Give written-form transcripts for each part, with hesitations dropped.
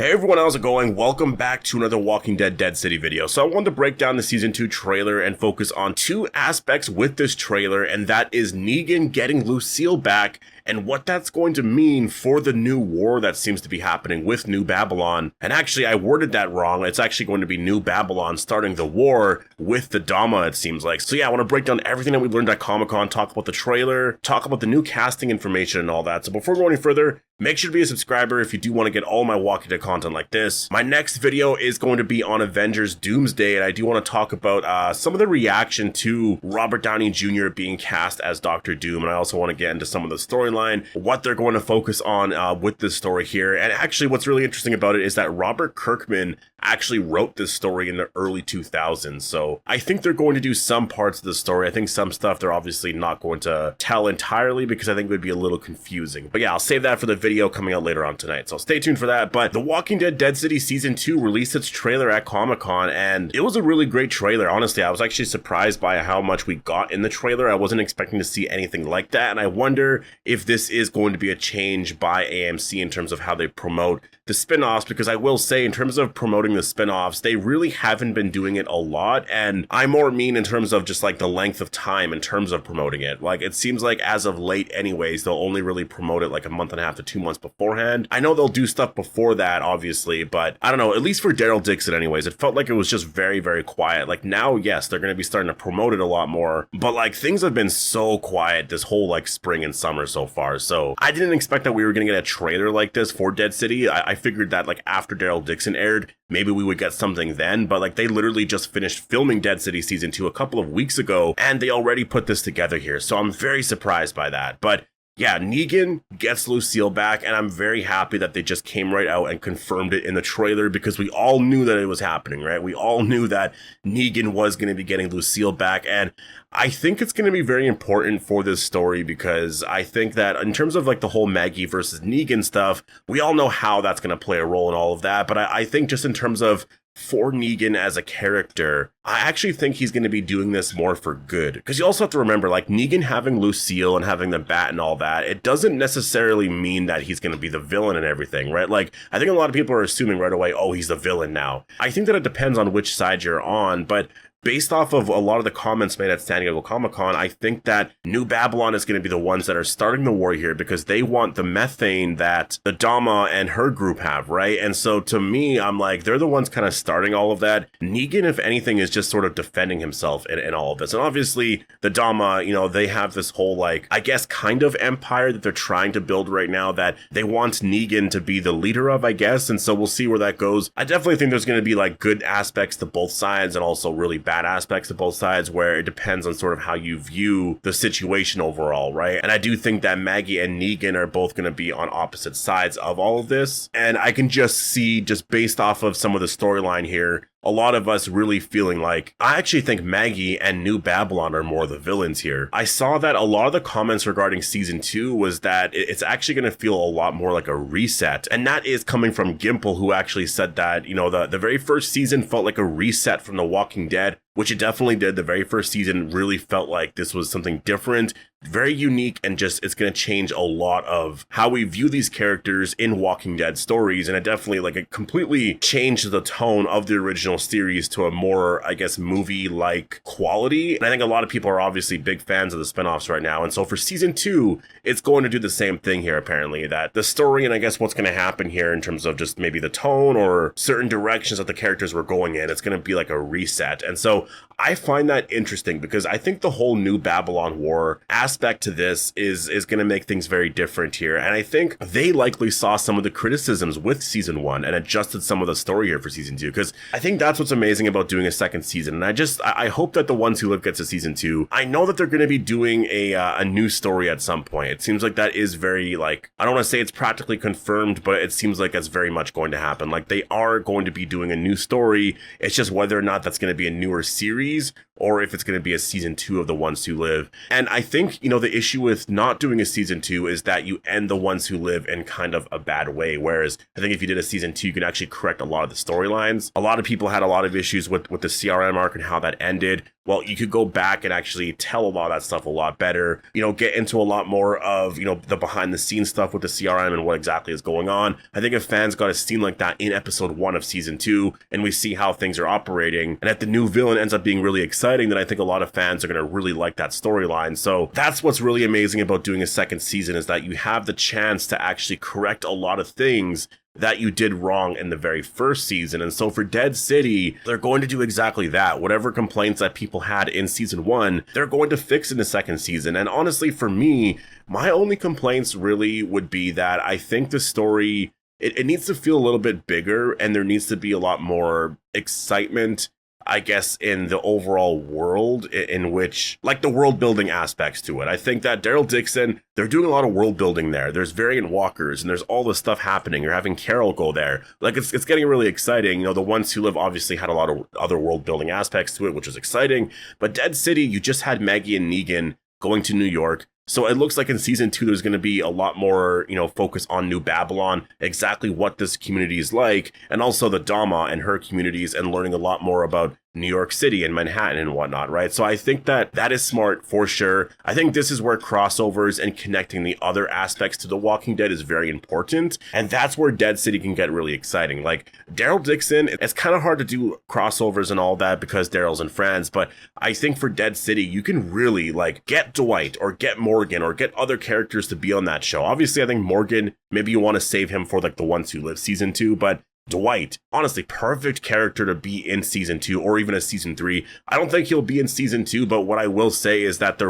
Hey everyone, how's it going? Welcome back to another Walking Dead Dead City video. So I wanted to break down the Season 2 trailer and focus on two aspects with this trailer, and that is Negan getting Lucille back and what that's going to mean for the new war that seems to be happening with New Babylon. And actually, I worded that wrong. It's actually going to be New Babylon starting the war with the Dama, it seems like. So yeah, I want to break down everything that we learned at Comic-Con, talk about the trailer, talk about the new casting information and all that. So before we go any further, make sure to be a subscriber if you do want to get all my Walking Dead content like this. My next video is going to be on Avengers Doomsday, and I do want to talk about some of the reaction to Robert Downey Jr. being cast as Dr. Doom, and I also want to get into some of the storyline, what they're going to focus on with this story here. And actually, what's really interesting about it is that Robert Kirkman actually wrote this story in the early 2000s, so I think they're going to do some parts of the story. I think some stuff they're obviously not going to tell entirely because I think it would be a little confusing. But yeah, I'll save that for the video coming out later on tonight, so stay tuned for that. But The Walking Dead Dead City Season 2 released its trailer at Comic-Con, and it was a really great trailer. Honestly, I was actually surprised by how much we got in the trailer. I wasn't expecting to see anything like that, and I wonder if this is going to be a change by AMC in terms of how they promote the spin-offs, because I will say, in terms of promoting the spin-offs, they really haven't been doing it a lot, and I more mean in terms of just like the length of time in terms of promoting it. Like, it seems like as of late anyways, they'll only really promote it like a month and a half to 2 months beforehand. I know they'll do stuff before that, obviously, but I don't know, at least for Daryl Dixon anyways, it felt like it was just very, very quiet. Like, now, yes, they're going to be starting to promote it a lot more, but like things have been so quiet this whole like spring and summer so far, so I didn't expect that we were going to get a trailer like this for Dead City. I figured that like after Daryl Dixon aired, maybe we would get something then, but like they literally just finished filming Dead City Season 2 a couple of weeks ago, and they already put this together here, so I'm very surprised by that. But yeah, Negan gets Lucille back, and I'm very happy that they just came right out and confirmed it in the trailer, because we all knew that it was happening, right? We all knew that Negan was going to be getting Lucille back, and I think it's going to be very important for this story, because I think that in terms of like the whole Maggie versus Negan stuff, we all know how that's going to play a role in all of that, but I think just in terms of for Negan as a character, I actually think he's going to be doing this more for good. Because you also have to remember, like, Negan having Lucille and having the bat and all that, it doesn't necessarily mean that he's going to be the villain and everything, right? Like, I think a lot of people are assuming right away, oh, he's the villain now. I think that it depends on which side you're on, but based off of a lot of the comments made at San Diego Comic-Con, I think that New Babylon is going to be the ones that are starting the war here, because they want the methane that the Dama and her group have, right? And so to me, I'm like, they're the ones kind of starting all of that. Negan, if anything, is just sort of defending himself in all of this. And obviously, the Dama, you know, they have this whole, like, I guess, kind of empire that they're trying to build right now that they want Negan to be the leader of, I guess. And so we'll see where that goes. I definitely think there's going to be, like, good aspects to both sides and also really bad aspects of both sides, where it depends on sort of how you view the situation overall, right? And I do think that Maggie and Negan are both going to be on opposite sides of all of this, and I can just see, just based off of some of the storyline here, a lot of us really feeling like, I actually think Maggie and New Babylon are more the villains here. I saw that a lot of the comments regarding Season 2 was that it's actually going to feel a lot more like a reset. And that is coming from Gimple, who actually said that, you know, the very first season felt like a reset from The Walking Dead, which it definitely did. The very first season really felt like this was something different, very unique, and just it's going to change a lot of how we view these characters in Walking Dead stories. And it definitely, like, it completely changed the tone of the original series to a more, I guess, movie-like quality. And I think a lot of people are obviously big fans of the spinoffs right now. And so for Season 2, it's going to do the same thing here, apparently, that the story and I guess what's going to happen here in terms of just maybe the tone or certain directions that the characters were going in, it's going to be like a reset. And so I find that interesting, because I think the whole New Babylon war aspect to this is going to make things very different here. And I think they likely saw some of the criticisms with Season 1 and adjusted some of the story here for Season 2, because I think that's what's amazing about doing a second season. And I hope that The Ones Who Live gets a Season 2. I know that they're going to be doing a new story at some point. It seems like that is very, like, I don't want to say it's practically confirmed, but it seems like that's very much going to happen. Like, they are going to be doing a new story. It's just whether or not that's going to be a newer series, or if it's going to be a Season 2 of The Ones Who Live. And I think, you know, the issue with not doing a Season 2 is that you end The Ones Who Live in kind of a bad way, whereas I think if you did a Season 2, you can actually correct a lot of the storylines. A lot of people had a lot of issues with the CRM arc and how that ended. well, you could go back and actually tell a lot of that stuff a lot better, get into a lot more of, the behind the scenes stuff with the CRM and what exactly is going on. I think if fans got a scene like that in episode 1 of season 2 and we see how things are operating, and if the new villain ends up being really exciting, then I think a lot of fans are going to really like that storyline. So that's what's really amazing about doing a second season, is that you have the chance to actually correct a lot of things that you did wrong in the very first season. And so for Dead City, they're going to do exactly that. Whatever complaints that people had in season 1, they're going to fix in the second season. And honestly, for me, my only complaints really would be that I think the story, it needs to feel a little bit bigger, and there needs to be a lot more excitement, I guess, in the overall world, in which, like, the world building aspects to it. I think that Daryl Dixon, they're doing a lot of world building there. There's variant walkers and there's all this stuff happening. You're having Carol go there. Like, it's getting really exciting. The Ones Who Live obviously had a lot of other world building aspects to it, which was exciting. But Dead City, you just had Maggie and Negan going to New York. So it looks like in season 2, there's going to be a lot more, focus on New Babylon, exactly what this community is like, and also the Dama and her communities, and learning a lot more about New York City and Manhattan and whatnot, right? So I think that is smart for sure. I think this is where crossovers and connecting the other aspects to The Walking Dead is very important. And that's where Dead City can get really exciting. Like Daryl Dixon, it's kind of hard to do crossovers and all that because Daryl's in France. But I think for Dead City, you can really get Dwight or get Morgan or get other characters to be on that show. Obviously, I think Morgan, maybe you want to save him for The Ones Who Live season 2, but Dwight, honestly, perfect character to be in season 2 or even a season 3. I don't think he'll be in season 2, but what I will say is that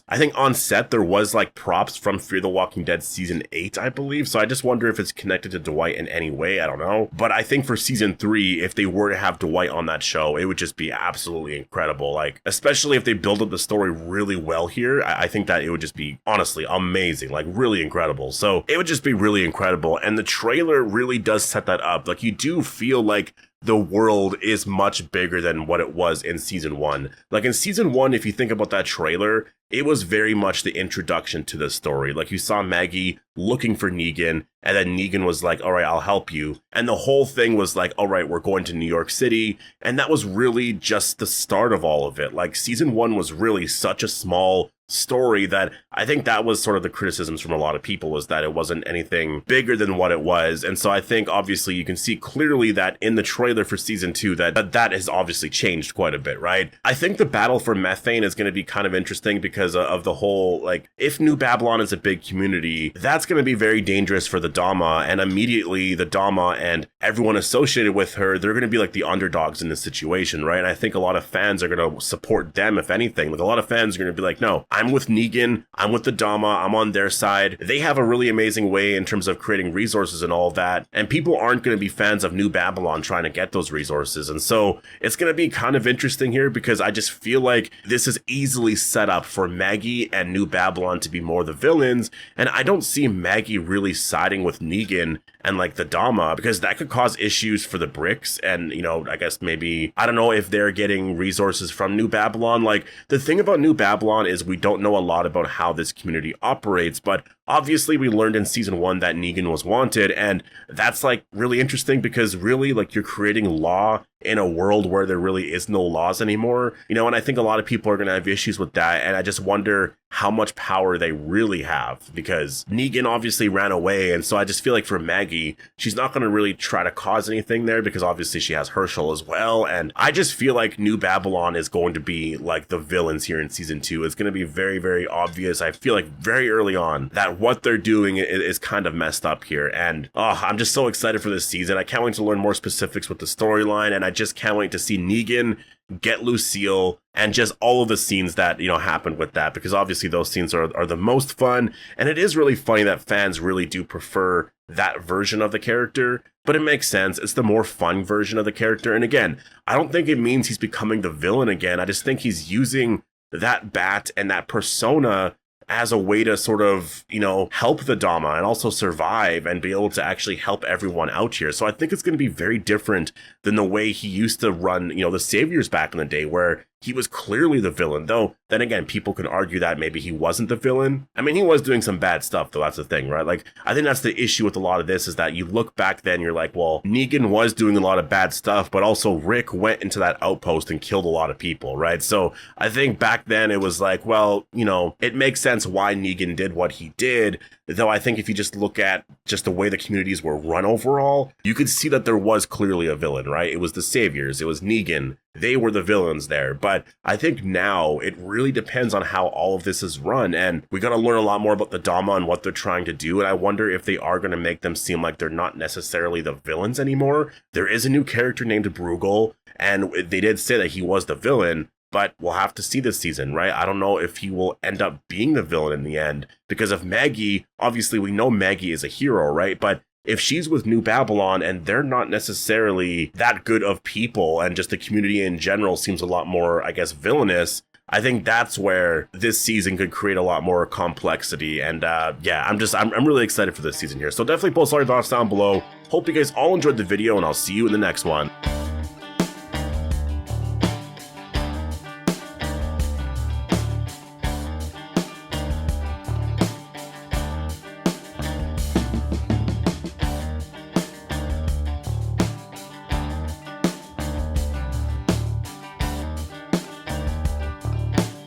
I think on set, there was props from Fear the Walking Dead season 8, I believe. So I just wonder if it's connected to Dwight in any way. I don't know. But I think for season 3, if they were to have Dwight on that show, it would just be absolutely incredible. Especially if they build up the story really well here, I think that it would just be honestly amazing, really incredible. So it would just be really incredible. And the trailer really does set that up. You do feel like the world is much bigger than what it was in season 1. In season 1, if you think about that trailer, it was very much the introduction to the story. You saw Maggie looking for Negan, and then Negan was like, all right, I'll help you. And the whole thing was all right, we're going to New York City. And that was really just the start of all of it. Season 1 was really such a small story that I think that was sort of the criticisms from a lot of people, was that it wasn't anything bigger than what it was. And so I think obviously you can see clearly that in the trailer for season 2 that has obviously changed quite a bit, right? I think the battle for methane is going to be kind of interesting because of the whole, if New Babylon is a big community, that's going to be very dangerous for the Dama, and immediately the Dama and everyone associated with her, they're going to be the underdogs in this situation, right? And I think a lot of fans are going to support them, if anything. A lot of fans are going to be no, I'm with Negan, I'm with the Dama, I'm on their side. They have a really amazing way in terms of creating resources and all of that, and people aren't going to be fans of New Babylon trying to get those resources. And so it's going to be kind of interesting here, because I just feel like this is easily set up for Maggie and New Babylon to be more the villains, and I don't see Maggie really siding with Negan and the Dama, because that could cause issues for the Bricks. And I guess maybe, I don't know if they're getting resources from New Babylon. The thing about New Babylon is we don't know a lot about how this community operates, but obviously we learned in season 1 that Negan was wanted, and that's really interesting, because really you're creating law in a world where there really is no laws anymore, and I think a lot of people are going to have issues with that. And I just wonder how much power they really have, because Negan obviously ran away. And so I just feel for Maggie, she's not going to really try to cause anything there, because obviously she has Herschel as well. And I just feel New Babylon is going to be the villains here in season 2. It's going to be very, very obvious. I feel very early on that what they're doing is kind of messed up here. And I'm just so excited for this season. I can't wait to learn more specifics with the storyline, and I just can't wait to see Negan get Lucille and just all of the scenes that happened with that, because obviously those scenes are the most fun. And it is really funny that fans really do prefer that version of the character, but it makes sense. It's the more fun version of the character. And again, I don't think it means he's becoming the villain again. I just think he's using that bat and that persona as a way to sort of, help the Dama and also survive and be able to actually help everyone out here. So I think it's going to be very different than the way he used to run, the Saviors back in the day, where he was clearly the villain, though then again, people can argue that maybe he wasn't the villain. I mean, he was doing some bad stuff, though, that's the thing, right? Like, I think that's the issue with a lot of this, is that you look back then, you're like, well, Negan was doing a lot of bad stuff, but also Rick went into that outpost and killed a lot of people, right? So I think back then it was like, well, you know, it makes sense why Negan did what he did, though I think if you just look at just the way the communities were run overall, you could see that there was clearly a villain, right? It was the saviors, it was Negan, they were the villains there. But I think now it really depends on how all of this is run, and we got to learn a lot more about the Dama and what they're trying to do, and I wonder if they are going to make them seem like they're not necessarily the villains anymore. There is a new character named Bruegel, and they did say that he was the villain, but we'll have to see this season, right? I don't know if he will end up being the villain in the end, because of Maggie, obviously we know Maggie is a hero, right? But if she's with New Babylon and they're not necessarily that good of people, and just the community in general seems a lot more, I guess, villainous, I think that's where this season could create a lot more complexity. And yeah, I'm really excited for this season here. So definitely post all your thoughts down below. Hope you guys all enjoyed the video, and I'll see you in the next one.